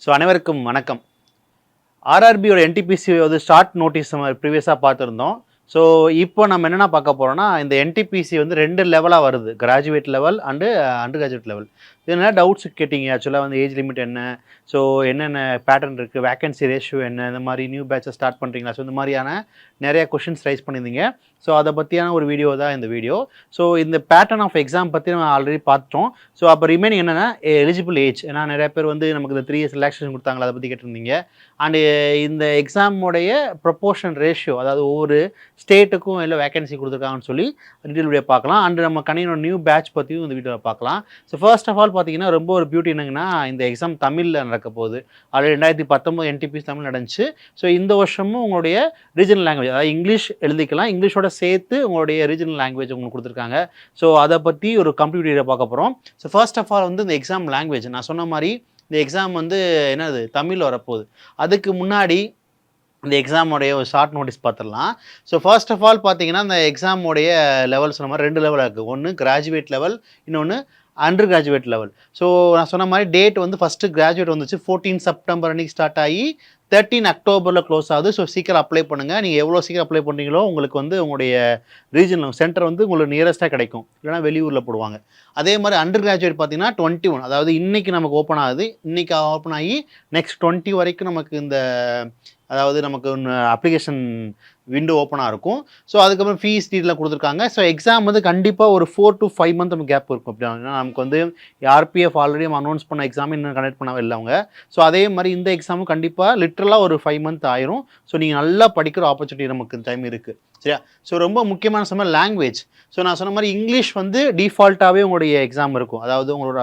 So அனைவருக்கும் வணக்கம். ஆர்ஆர்பியோட NTPC வந்து ஸ்டார்ட் நோட்டீஸ் நம்ம ப்ரீவியஸாக பார்த்துருந்தோம். ஸோ இப்போ நம்ம என்னென்ன பார்க்க போகிறோம்னா, இந்த என்டிபிசி வந்து 2 லெவலாக வருது. Graduate level and under graduate level. இது என்ன டவுட்ஸ் கேட்டிங்க ஆக்சுவலாக வந்து ஏஜ் லிமிட் என்ன, ஸோ என்னென்ன பேட்டர்ன் இருக்குது, வேகன்சி ரேஷியோ என்ன, இந்த மாதிரி நியூ பேட்சை ஸ்டார்ட் பண்ணுறீங்களா, ஸோ இந்த மாதிரியான நிறைய கொஷின்ஸ் ரைஸ் பண்ணியிருந்தீங்க. ஸோ அதை பற்றியான ஒரு வீடியோ தான் இந்த வீடியோ. ஸோ இந்த பேட்டர்ன் ஆஃப் எக்ஸாம் பற்றி நம்ம ஆல்ரெடி பார்த்துட்டோம். ஸோ அப்போ ரிமைனிங் என்னென்னா எலிஜிபிள் ஏஜ், ஏன்னா நிறைய பேர் வந்து நமக்கு இந்த 3 years ரிலாக்ஸேஷன் கொடுத்தாங்களா, அதை பற்றி கேட்டிருந்தீங்க. அண்டு இந்த எக்ஸாமோடைய ப்ரொப்போர்ஷன் ரேஷியோ, அதாவது ஒவ்வொரு ஸ்டேட்டுக்கும் எல்லாம் வேகன்சி கொடுத்துருக்காங்கன்னு சொல்லி டீட்டெயில் வீடியோ பார்க்கலாம். அண்டு நம்ம கணினோட நியூ பேட்ச் பற்றியும் இந்த வீடியோவில் பார்க்கலாம். ஸோ ஃபர்ஸ்ட் ஆஃப் ஆல் பார்த்தீங்கன்னா ரொம்ப ஒரு பியூட்டி என்னங்கன்னா, இந்த எக்ஸாம் தமிழில் நடக்க போகுது. ஆல்ரெடி 2019 என்டிபிசி தமிழ் நடந்துச்சு. ஸோ இந்த வருஷமும் உங்களுடைய ரீஜனல் லாங்குவேஜ், அதாவது இங்கிலீஷ் எழுதிக்கலாம், இங்கிலீஷோட சேர்த்து உங்களுடைய ரீஜனல் லாங்குவேஜ் உங்களுக்கு கொடுத்துருக்காங்க. ஸோ அதை பற்றி ஒரு கம்ப்ளீட் வீடியோ பார்க்க போகிறோம். ஸோ ஃபர்ஸ்ட் ஆஃப் ஆல் வந்து இந்த எக்ஸாம் லாங்குவேஜ் நான் சொன்ன மாதிரி இந்த எக்ஸாம் வந்து என்னது தமிழ் வரப்போகுது. அதுக்கு முன்னாடி இந்த எக்ஸாமோடைய ஒரு ஷார்ட் நோட்டீஸ் பார்த்துடலாம். ஸோ ஃபர்ஸ்ட் ஆஃப் ஆல் பார்த்தீங்கன்னா இந்த எக்ஸாமோடைய லெவல் சொன்ன மாதிரி 2 லெவலாக இருக்குது. ஒன்று கிராஜுவேட் லெவல், இன்னொன்று அண்டர் கிராஜுவேட் லெவல். ஸோ நான் சொன்ன மாதிரி டேட் வந்து ஃபஸ்ட்டு கிராஜுவேட் வந்துச்சு 14 செப்டம்பர் அன்றைக்கி ஸ்டார்ட் ஆகி 13 அக்டோபரில் க்ளோஸ் ஆகுது. ஸோ சீக்கிரம் அப்ளை பண்ணுங்கள். நீங்கள் எவ்வளோ சீக்கிரம் அப்ளை பண்ணுறீங்களோ உங்களுக்கு வந்து உங்களுடைய ரீஜனல் சென்டர் வந்து உங்களுக்கு நியரஸ்ட்டாக கிடைக்கும், இல்லைனா வெளியூரில் போடுவாங்க. அதே மாதிரி அண்டர் கிராஜுவேட் பார்த்தீங்கன்னா 21, அதாவது இன்றைக்கி நமக்கு ஓப்பன் ஆகுது. இன்றைக்கி ஓப்பன் ஆகி நெக்ஸ்ட் 20 வரைக்கும் நமக்கு இந்த அதாவது நமக்கு அப்ளிகேஷன் விண்டோ ஓப்பனாக இருக்கும். ஸோ அதுக்கப்புறம் ஃபீஸ் டீட்டெயிலாக கொடுத்துருக்காங்க. ஸோ எக்ஸாம் வந்து கண்டிப்பாக ஒரு 4 to 5 month நமக்கு கேப் இருக்கும். அப்படின்னா நமக்கு வந்து ஆர்பிஎஃப் ஆல்ரெடி அனௌன்ஸ் பண்ண எக்ஸாம் இன்னும் கண்டக்ட் பண்ணவே இல்லை அவங்க. ஸோ அதே மாதிரி இந்த எக்ஸாமும் கண்டிப்பாக லிட்ரலாக ஒரு 5 month ஆயிரும். ஸோ நீங்கள் நல்லா படிக்கிற ஆப்பர்ச்சுனிட்டி நமக்கு டைம் இருக்குது, சரியா? ஸோ ரொம்ப முக்கியமான சமயம் லாங்குவேஜ். ஸோ நான் சொன்ன மாதிரி இங்கிலீஷ் வந்து டிஃபால்ட்டாகவே உங்களுடைய எக்ஸாம் இருக்கும். அதாவது உங்களோட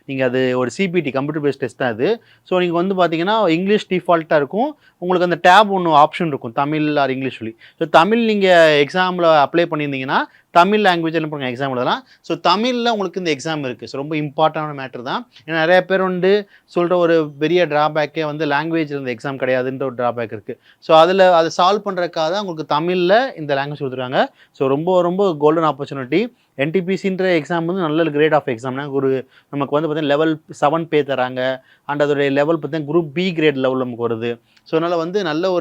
நீங்கள் அது ஒரு சிபிடி கம்ப்யூட்டர் பேஸ்ட் டெஸ்ட் தான் அது. ஸோ நீங்கள் வந்து பார்த்தீங்கன்னா இங்கிலீஷ் டிஃபால்ட்டாக இருக்கும். உங்களுக்கு அந்த டேப் ஒன்று ஆப்ஷன் இருக்கும், தமிழ் ஆர் இங்கிலீஷ் சொல்லி. ஸோ தமிழ் நீங்கள் எக்ஸாமில் அப்ளை பண்ணியிருந்தீங்கன்னா தமிழ் லாங்குவேஜ் என்ன பண்ணுங்க எக்ஸாம் எழுதலாம். ஸோ தமிழில் உங்களுக்கு இந்த எக்ஸாம் இருக்குது. ஸோ ரொம்ப இம்பார்ட்டண்டான மேட்ரு தான். ஏன்னா நிறைய பேர் வந்து சொல்கிற ஒரு பெரிய ட்ராபேக்கே வந்து லாங்குவேஜ் இந்த எக்ஸாம் கிடையாதுன்ற ஒரு ட்ராபேக் இருக்குது. ஸோ அதில் அதை சால்வ் பண்ணுறதுக்காக தான் உங்களுக்கு தமிழில் இந்த லாங்குவேஜ் கொடுத்துருக்காங்க. ஸோ ரொம்ப ரொம்ப கோல்டன் ஆப்பர்ச்சுனிட்டி. என்டிபிசின்ற எக்ஸாம் வந்து நல்ல கிரேட் ஆஃப் எக்ஸாம்னா ஒரு நமக்கு வந்து பார்த்தீங்கன்னா லெவல் 7 பே தராங்க. அண்ட் அதோடைய லெவல் பார்த்தீங்கன்னா குரூப் பி கிரேட் லெவல் நமக்கு வருது. ஸோ அதனால் வந்து நல்ல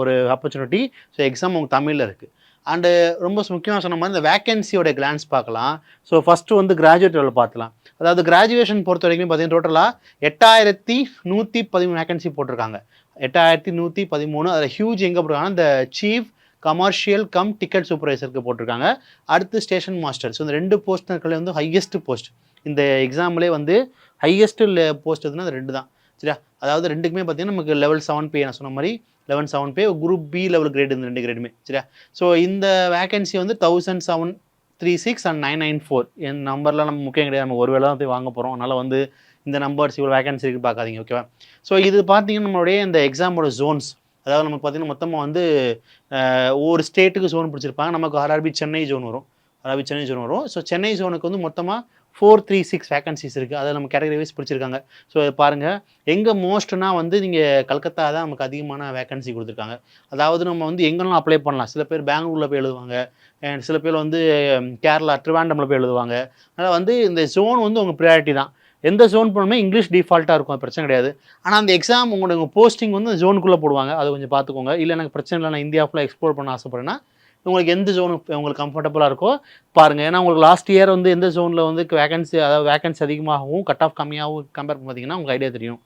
ஒரு ஆப்பர்ச்சுனிட்டி. ஸோ எக்ஸாம் உங்களுக்கு தமிழில் இருக்குது. அண்டு ரொம்ப முக்கியமாக சொன்ன மாதிரி இந்த வேக்கன்சியோட கிளான்ஸ் பார்க்கலாம். ஸோ ஃபஸ்ட்டு வந்து கிராஜுவேட் லெவல் பார்த்துலாம். அதாவது கிராஜுவேஷன் பொறுத்த வரைக்கும் பார்த்தீங்கன்னா டோட்டலாக 8113 வேக்கன்சி போட்டிருக்காங்க. 8113. அதில் ஹியூஜ் எங்கே போட்டிருக்காங்கன்னா இந்த சீஃப் கமர்ஷியல் கம் டிக்கெட் சூப்பர்வைசருக்கு போட்டிருக்காங்க. அடுத்து ஸ்டேஷன் மாஸ்டர். ஸோ இந்த 2 போஸ்ட்களே வந்து ஹையஸ்ட் போஸ்ட் இந்த எக்ஸாம்லேயே வந்து ஹையஸ்ட் போஸ்ட் எதுனா அது 2 தான், சரியா? அதாவது 2க்குமே பார்த்தீங்கன்னா நமக்கு லெவல் 7 பே, நான் சொன்ன மாதிரி லெவல் 7 பே, குரூப் பி லெவல் கிரேட் இந்த 2 கிரேடுமே, சரியா? ஸோ இந்த வேகன்சி வந்து 1736 and 994 என் நம்பர்லாம் நம்ம முக்கியம் கிடையாது. நம்ம ஒரு வேளை தான் போய் வாங்க போகிறோம். அதனால் வந்து இந்த நம்பர்ஸ் இவ்வளோ வேகன்சி இருக்குது பார்க்காதீங்க, ஓகேவா? ஸோ இது பார்த்தீங்கன்னா நம்மளுடைய இந்த எக்ஸாமோட ஜோன்ஸ், அதாவது நமக்கு பார்த்தீங்கன்னா மொத்தமாக வந்து ஒவ்வொரு ஸ்டேட்டுக்கு ஜோன் பிடிச்சிருப்பாங்க. நமக்கு ஆர்ஆர்பி சென்னை ஜோன் வரும். ஸோ சென்னை ஜோனுக்கு வந்து மொத்தமாக 436 வேகன்சிஸ் இருக்குது. அதை நம்ம கேட்டகரி வைஸ் பிடிச்சிருக்காங்க. ஸோ பாருங்கள் எங்கே மோஸ்ட்னா வந்து நீங்கள் கல்கத்தா தான் நமக்கு அதிகமான வேகன்சி கொடுத்துருக்காங்க. அதாவது நம்ம வந்து எங்கெல்லாம் அப்ளை பண்ணலாம். சில பேர் பெங்களூரில் போய் எழுதுவாங்க, அண்ட் சில பேர் வந்து கேரளா ட்ரிவாண்டமில் போய் எழுதுவாங்க. அதனால் வந்து இந்த ஜோன் வந்து உங்கள் ப்ரியாரிட்டி தான். எந்த ஜோன் போனுமே இங்கிலீஷ் டிஃபால்ட்டாக இருக்கும், அது பிரச்சனை கிடையாது. ஆனால் அந்த எக்ஸாம் உங்களோட போஸ்டிங் வந்து ஜோனுக்குள்ளே போடுவாங்க, அதை கொஞ்சம் பார்த்துக்கோங்க. இல்லை எனக்கு பிரச்சனை இல்லை, நான் இந்தியா ஃபுல்லாக எக்ஸ்ப்ளோர் பண்ண ஆசைப்பட்றேன்னா உங்களுக்கு எந்த ஜோனு உங்களுக்கு கம்ஃபர்டபுளாக இருக்கோ பாருங்கள். ஏன்னா உங்களுக்கு லாஸ்ட் இயர் வந்து எந்த ஜோனில் வந்து வேகன்சி அதிகமாகவும் கட் ஆஃப் கம்மியாகவும் கம்பேர் பார்த்தீங்கன்னா உங்களுக்கு ஐடியா தெரியும்.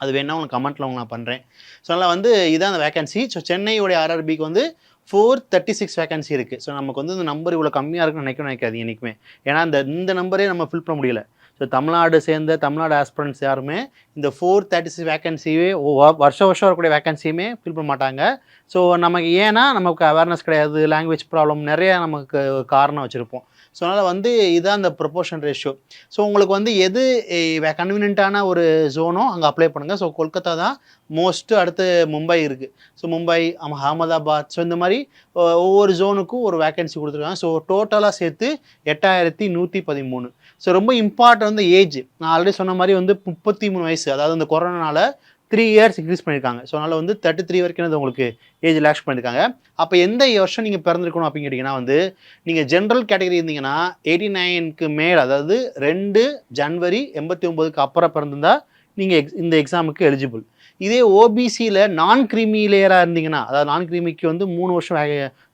அது வேணால் உங்களுக்கு கமெண்ட்டில் நான் பண்ணுறேன். ஸோ அதனால் வந்து இதான் அந்த வேகன்சி. ஸோ சென்னையோடைய ஆர்ஆர்பிக்கு வந்து 436 வேகன்சி இருக்குது. ஸோ நமக்கு வந்து இந்த நம்பர் இவ்வளோ கம்மியாக இருக்குன்னு நினைக்காதீங்க என்றைக்குமே. ஏன்னா இந்த நம்பரே நம்ம ஃபில் பண்ண முடியல. ஸோ தமிழ்நாடு ஆஸ்பிரண்ட்ஸ் யாருமே இந்த 436 வேகன்சியே வருஷம் வரக்கூடிய வேகன்சியுமே ஃபில் பண்ண மாட்டாங்க. ஸோ நமக்கு ஏன்னா நமக்கு அவேர்னஸ் கிடையாது, லாங்குவேஜ் ப்ராப்ளம் நிறைய நமக்கு காரணம் வச்சுருப்போம். ஸோ அதனால் வந்து இதுதான் அந்த ப்ரொபோர்ஷன் ரேஷியோ. ஸோ உங்களுக்கு வந்து எது கன்வீனியன்ட்டான ஒரு ஜோனோ அங்கே அப்ளை பண்ணுங்கள். ஸோ கொல்கத்தா தான் மோஸ்ட்டு, அடுத்து மும்பை இருக்குது. ஸோ மும்பை, அகமதாபாத், ஸோ இந்த மாதிரி ஒவ்வொரு ஜோனுக்கும் ஒரு வேகன்சி கொடுத்துருக்காங்க. ஸோ டோட்டலாக சேர்த்து 8113. ஸோ ரொம்ப இம்பார்ட்டன்ட் வந்து ஏஜ். நான் ஆல்ரெடி சொன்ன மாதிரி வந்து 33 வயசு, அதாவது இந்த கொரோனாவில் 3 years இன்க்ரீஸ் பண்ணியிருக்காங்க. ஸோ அதனால் வந்து 33 வரைக்கும் அது உங்களுக்கு ஏஜ் ரிலாக்ஸ் பண்ணியிருக்காங்க. அப்போ எந்த வருஷம் நீங்கள் பிறந்திருக்கணும் அப்படின்னு கேட்டிங்கன்னா வந்து நீங்கள் ஜென்ரல் கேட்டகரி இருந்தீங்கன்னா 89க்கு மேல், அதாவது 2 ஜனவரி 89க்கு அப்புறம் பிறந்திருந்தால் நீங்கள் இந்த எக்ஸாமுக்கு எலிஜிபிள். இதே ஓபிசியில் நான் க்ரீமி லேயராக இருந்தீங்கன்னா, அதாவது நான் க்ரீமிக்கு வந்து 3 வருஷம்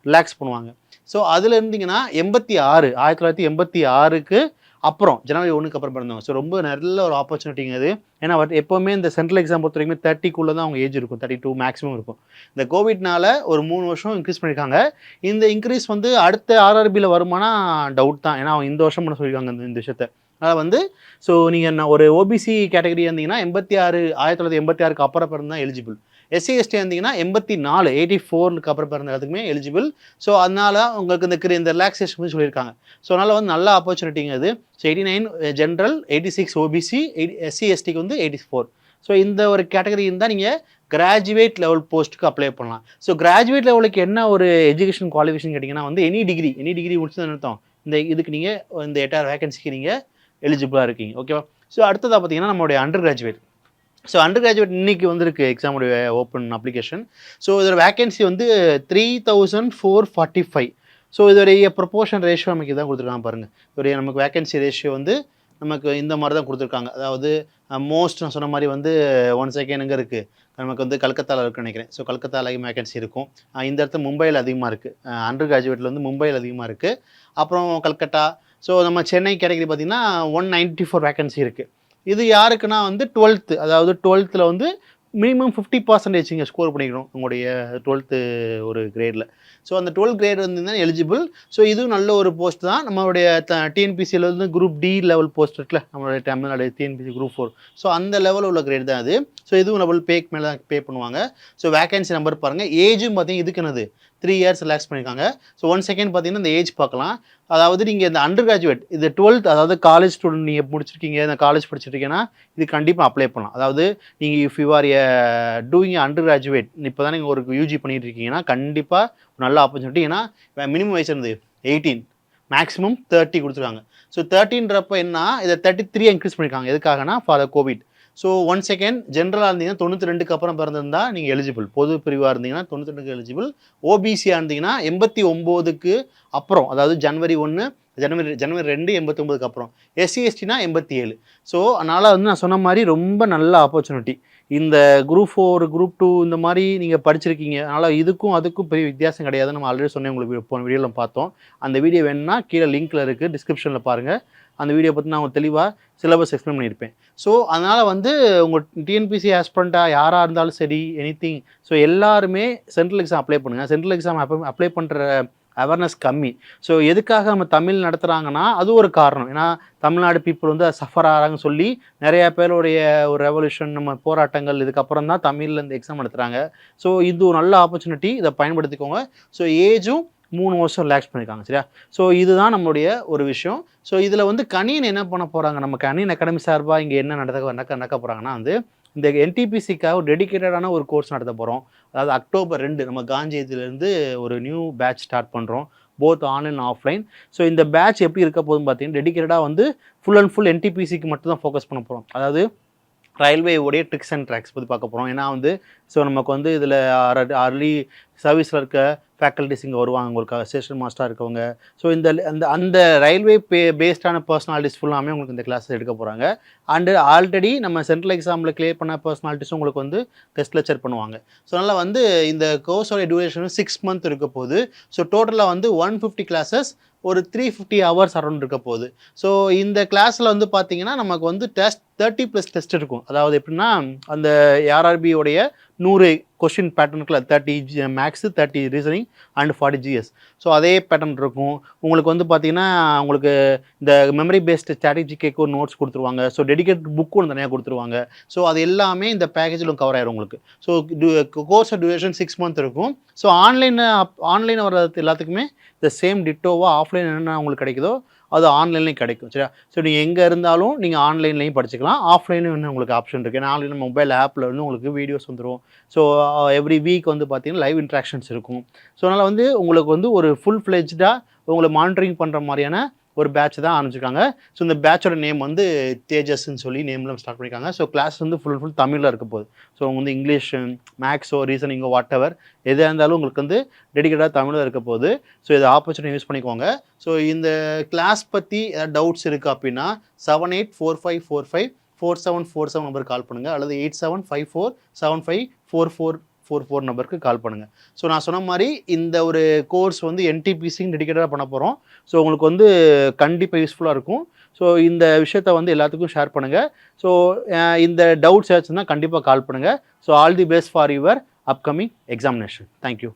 ரிலாக்ஸ் பண்ணுவாங்க. ஸோ அதில் இருந்தீங்கன்னா 1986க்கு அப்புறம் ஜனவரி 1க்கு அப்புறம் பிறந்தவங்க. ஸோ ரொம்ப நல்ல ஒரு ஆப்பர்ச்சுனிட்டிங்க அது. ஏன்னா எப்போவுமே இந்த சென்ட்ரல் எக்ஸாம் பொறுத்த வரைக்கும் 30க்குள்ளே தான் அவங்க ஏஜ் இருக்கும், 32 மேக்ஸிமம் இருக்கும். இந்த கோவிட்னால ஒரு 3 வருஷம் இன்க்ரீஸ் பண்ணியிருக்காங்க. இந்த இன்க்ரீஸ் வந்து அடுத்த ஆர்ஆர்பியில் வருமானா டவுட் தான். ஏன்னா அவங்க இந்த வருஷம் பண்ண சொல்லியிருக்காங்க இந்த விஷயத்தை. அதனால் வந்து ஸோ நீங்கள் ஒரு ஓபிசி கேட்டகரி இருந்தீங்கன்னா 1986க்கு அப்புறம் பிறந்தா எலிஜிபிள். எஸ்சி எஸ்டி இருந்தீங்கன்னா 84 அப்புறம் பிறந்த எல்லாத்துக்குமே எலிஜிபிள். ஸோ அதனால் உங்களுக்கு இந்த ரிலாக்ஸேஷன் சொல்லியிருக்காங்க. ஸோ அதனால் வந்து நல்ல ஆப்பர்ச்சுனிட்டிங்க அது. ஸோ 89 ஜென்ரல், 86 ஓபிசி, எஸ்சி எஸ்டிக்கு வந்து 84. ஸோ இந்த ஒரு கேட்டகரி இருந்தால் நீங்கள் கிராஜுவேட் லெவல் போஸ்ட்டுக்கு அப்ளை பண்ணலாம். ஸோ கிராஜுவேட் லெவலுக்கு என்ன ஒரு எஜுகேஷன் குவாலிஃபிகேஷன் கேட்டிங்கன்னா வந்து எனி டிகிரி முடிச்சதுன்னு அர்த்தம். இதுக்கு நீங்கள் இந்த 8000 வேகன்சிக்கு நீங்கள் எலிஜிபிளாக இருக்கீங்க. ஓகேவா? ஸோ அடுத்ததாக பார்த்தீங்கன்னா நம்மளுடைய under graduate. So under graduate இன்றைக்கி வந்திருக்கு எக்ஸாமுடைய ஓப்பன் அப்ளிகேஷன். ஸோ இதோட வேகன்சி வந்து 3445. ஸோ இதோடைய ப்ரொபோர்ஷன் ரேஷியோ நமக்கு இதான் கொடுத்துருக்காங்க பாருங்கள். இதோடைய நமக்கு வேகன்சி ரேஷியோ வந்து நமக்கு இந்த மாதிரி தான் கொடுத்துருக்காங்க. அதாவது மோஸ்ட் நான் சொன்ன மாதிரி வந்து 1 செகண்ட் எங்கே இருக்குது, நமக்கு வந்து கல்கத்தாவில் இருக்குன்னு நினைக்கிறேன். ஸோ கல்கத்தாவில் வேகன்சி இருக்கும். இந்த இடத்துல மும்பையில் அதிகமாக இருக்குது. அண்டர் கிராஜுவேட்டில் வந்து மும்பையில் அதிகமாக இருக்குது. அப்புறம் கல்கட்டா. ஸோ நம்ம சென்னை கேட்டகரி பார்த்திங்கன்னா 194 வேகன்சி இருக்குது. இது யாருக்குன்னா வந்து 12th, அதாவது 12th வந்து மினிமம் 50% இங்கே ஸ்கோர் பண்ணிக்கணும் உங்களுடைய 12th ஒரு கிரேடில். ஸோ அந்த 12 கிரேட் வந்து எலிஜிபிள். ஸோ இதுவும் நல்ல ஒரு போஸ்ட் தான். நம்மளுடைய டிஎன்பிசியில் வந்து குரூப் டி லெவல் போஸ்ட் இருக்குல்ல, நம்மளுடைய தமிழ்நாடு டிஎன்பிசி குரூப் 4. ஸோ அந்த லெவலில் உள்ள கிரேட் தான் அது. ஸோ இதுவும் டபுள் பேக்கு மேலே தான் பே பண்ணுவாங்க. ஸோ வேகன்சி நம்பர் பாருங்கள். ஏஜும் பார்த்தீங்கன்னா இதுக்கு என்னது 3 இயர்ஸ் ரிலாக்ஸ் பண்ணியிருக்காங்க. ஸோ 1 செகண்ட் பார்த்தீங்கன்னா இந்த ஏஜ் பார்க்கலாம். அதாவது நீங்கள் இந்த அண்டர் கிராஜுவேட், இது 12th, அதாவது காலேஜ் ஸ்டூடெண்ட் நீங்கள் முடிச்சிருக்கீங்க, இந்த காலேஜ் படிச்சிருக்கீங்கன்னா இது கண்டிப்பாக அப்ளை பண்ணலாம். அதாவது நீங்கள் if you are doing under graduate, இப்போ தான் நீங்கள் ஒரு யூஜி பண்ணிட்டு இருக்கீங்கன்னா கண்டிப்பாக நல்ல ஆப்பர்ச்சுனிட்டி. ஏன்னா மினிமம் வயசு இருந்து 18, மேக்ஸிமம் 30 கொடுத்துருக்காங்க. ஸோ 13ன்றப்ப என்ன, இதை 33 இன்க்ரீஸ் பண்ணியிருக்காங்க. எதுக்காகனா ஃபார் கோவிட். ஸோ 1 செகண்ட் ஜென்ரலாக இருந்தீங்கன்னா 92க்கு அப்புறம் பிறந்திருந்தா நீங்கள் எலிஜிபிள். பொது பிரிவாக இருந்தீங்கன்னா 92க்கு எலிஜிபிள். ஓபிசியாக இருந்தீங்கன்னா 89க்கு அப்புறம், அதாவது ஜனவரி 2 89க்கு அப்புறம். எஸ்சி எஸ்டினா 87. ஸோ அதனால் வந்து நான் சொன்ன மாதிரி ரொம்ப நல்ல ஆப்பர்ச்சுனிட்டி. இந்த குரூப் 4 குரூப் 2 இந்த மாதிரி நீங்கள் படிச்சிருக்கீங்க. அதனால் இதுக்கும் அதுக்கும் பெரிய வித்தியாசம் கிடையாது. நம்ம ஆல்ரெடி சொன்னேன் உங்களுக்கு, போன வீடியோவில் பார்த்தோம். அந்த வீடியோ வேணும்னா கீழே லிங்க்கில் இருக்குது, டிஸ்கிரிப்ஷனில் பாருங்கள். அந்த வீடியோ பற்றி நான் தெளிவாக சிலபஸ் எக்ஸ்பிளைன் பண்ணியிருப்பேன். ஸோ அதனால் வந்து உங்கள் டிஎன்பிசி ஆஸ்பிரண்ட்டாக யாராக இருந்தாலும் சரி, எனிதிங், ஸோ எல்லாருமே சென்ட்ரல் எக்ஸாம் அப்ளை பண்ணுங்கள். சென்ட்ரல் எக்ஸாம் அப்ளை பண்ணுற அவேர்னஸ் கம்மி. ஸோ எதுக்காக நம்ம தமிழ் நடத்துகிறாங்கன்னா அது ஒரு காரணம். ஏன்னா தமிழ்நாடு பீப்புள் வந்து சஃபர் ஆகிறாங்கன்னு சொல்லி நிறையா பேருடைய ஒரு ரெவல்யூஷன், நம்ம போராட்டங்கள், இதுக்கப்புறம் தான் தமிழில் இந்த எக்ஸாம் நடத்துகிறாங்க. ஸோ இது ஒரு நல்ல ஆப்பர்ச்சுனிட்டி, இதை பயன்படுத்திக்கோங்க. ஸோ ஏஜும் 3 வருஷம் ரிலாக்ஸ் பண்ணியிருக்காங்க. சரியா? ஸோ இதுதான் நம்மளுடைய ஒரு விஷயம். ஸோ இதில் வந்து கணியன் என்ன பண்ண போகிறாங்க, நம்ம கணியன் அகாடமி சார்பாக இங்கே என்ன நடக்க போகிறாங்கன்னா வந்து இந்த என்டிபிசிக்காக ஒரு டெடிக்கேட்டடான ஒரு கோர்ஸ் நடத்த போகிறோம். அதாவது அக்டோபர் 2 நம்ம காஞ்சியிலேருந்து ஒரு நியூ பேட்ச் ஸ்டார்ட் பண்ணுறோம், போத் ஆன்லைன் ஆஃப்லைன். ஸோ இந்த பேட்ச் எப்படி இருக்க போகுதுன்னு பார்த்தீங்கன்னா டெடிக்கேட்டடாக வந்து ஃபுல் அண்ட் ஃபுல் என்டிபிசிக்கு மட்டும் தான் ஃபோக்கஸ் பண்ண போகிறோம். அதாவது ரயில்வே உடைய ட்ரிக்ஸ் அண்ட் ட்ராக்ஸ் பற்றி பார்க்க போகிறோம். ஏன்னா வந்து ஸோ நமக்கு வந்து இதில் அர்லி சர்வீஸில் இருக்க ஃபேக்கல்ட்டிஸ் இங்கே வருவாங்க, உங்களுக்கு ஸ்டேஷன் மாஸ்டராக இருக்கவங்க. ஸோ அந்த ரயில்வே பேஸ்டான பர்சனாலிட்டிஸ் ஃபுல்லாமே உங்களுக்கு இந்த கிளாஸில் எடுக்க போகிறாங்க. அண்டு ஆல்ரெடி நம்ம சென்ட்ரல் எக்ஸாமில் கிளியர் பண்ண பர்சனாலிட்டிஸும் உங்களுக்கு வந்து டெஸ்ட் லெக்சர் பண்ணுவாங்க. ஸோ அதனால் வந்து இந்த கோர்ஸோட டியூரேஷன் 6 மந்த் இருக்க போகுது. ஸோ டோட்டலாக வந்து 150 கிளாஸஸ், ஒரு 350 ஹவர்ஸ் அரௌண்ட் இருக்க போகுது. ஸோ இந்த கிளாஸில் வந்து பார்த்தீங்கன்னா நமக்கு வந்து 30+ டெஸ்ட் இருக்கும். அதாவது எப்படின்னா அந்த ஆர்ஆர்பியோடைய 100 கொஸ்டின் பேட்டர்னுக்குள்ள 30 maths, 30 reasoning and 40 GS. So அதே பேட்டர்ன் இருக்கும். உங்களுக்கு வந்து பார்த்தீங்கன்னா உங்களுக்கு இந்த மெமரி பேஸ்டு ஸ்ட்ராட்டஜிக்கு ஒரு நோட்ஸ் கொடுத்துருவாங்க. ஸோ டெடிகேட் புக்கு ஒன்று தனியாக கொடுத்துருவாங்க. ஸோ அது எல்லாமே இந்த பேக்கேஜில் கவர் ஆயிரும் உங்களுக்கு. ஸோ கோர்ஸ் டியூரேஷன் 6 மந்த் இருக்கும். ஸோ ஆன்லைன் வர்றது எல்லாத்துக்குமே இந்த சேம் டிட்டோவாக ஆஃப்லைன் என்னென்ன உங்களுக்கு கிடைக்குதோ அது ஆன்லைன்லேயும் கிடைக்கும். சரியா? ஸோ நீங்கள் எங்கே இருந்தாலும் நீங்கள் ஆன்லைன்லேயும் படிச்சுக்கலாம், ஆஃப்லைனும் இன்னும் உங்களுக்கு ஆப்ஷன் இருக்குது. ஏன்னா ஆன்லைன் மொபைல் ஆப்பில் வந்து உங்களுக்கு வீடியோஸ் வந்துடும். ஸோ எவ்ரி வீக் வந்து பார்த்தீங்கன்னா லைவ் இன்ட்ராக்ஷன்ஸ் இருக்கும். ஸோ அதனால் வந்து உங்களுக்கு வந்து ஒரு ஃபுல் ஃப்ளெஜ்டாக உங்களை மானிட்டரிங் பண்ணுற மாதிரியான ஒரு பேட்ச் தான் ஆரம்பிச்சிருக்காங்க. ஸோ இந்த பேட்சோட நேம் வந்து தேஜஸ்ன்னு சொல்லி நேம்லாம் ஸ்டார்ட் பண்ணியிருக்காங்க. ஸோ கிளாஸ் வந்து ஃபுல் தமிழில் இருக்க போகுது. ஸோ வந்து இங்கிலீஷ், மேக்ஸோ, ரீசனிங்கோ, வாட் எவர் எதாக இருந்தாலும் உங்களுக்கு வந்து டெடிக்கேட்டாக தமிழில் இருக்க போகுது. ஸோ இதை ஆப்பர்ச்சுனிட்டி யூஸ் பண்ணிக்கோங்க. ஸோ இந்த கிளாஸ் பற்றி ஏதாவது டவுட்ஸ் இருக்குது அப்படின்னா 784545 4747 நம்பருக்கு கால் பண்ணுங்கள், அல்லது 8754754444 நம்பருக்கு கால் பண்ணுங்கள். ஸோ நான் சொன்ன மாதிரி இந்த ஒரு கோர்ஸ் வந்து என்டிபிசின்னு டெடிக்கேட்டடாக பண்ண போகிறோம். ஸோ உங்களுக்கு வந்து கண்டிப்பாக யூஸ்ஃபுல்லாக இருக்கும். ஸோ இந்த விஷயத்த வந்து எல்லாத்துக்கும் ஷேர் பண்ணுங்கள். ஸோ இந்த டவுட்ஸ் ஏதாச்சுன்னா கண்டிப்பாக கால் பண்ணுங்கள். So all the best for your upcoming examination. Thank you.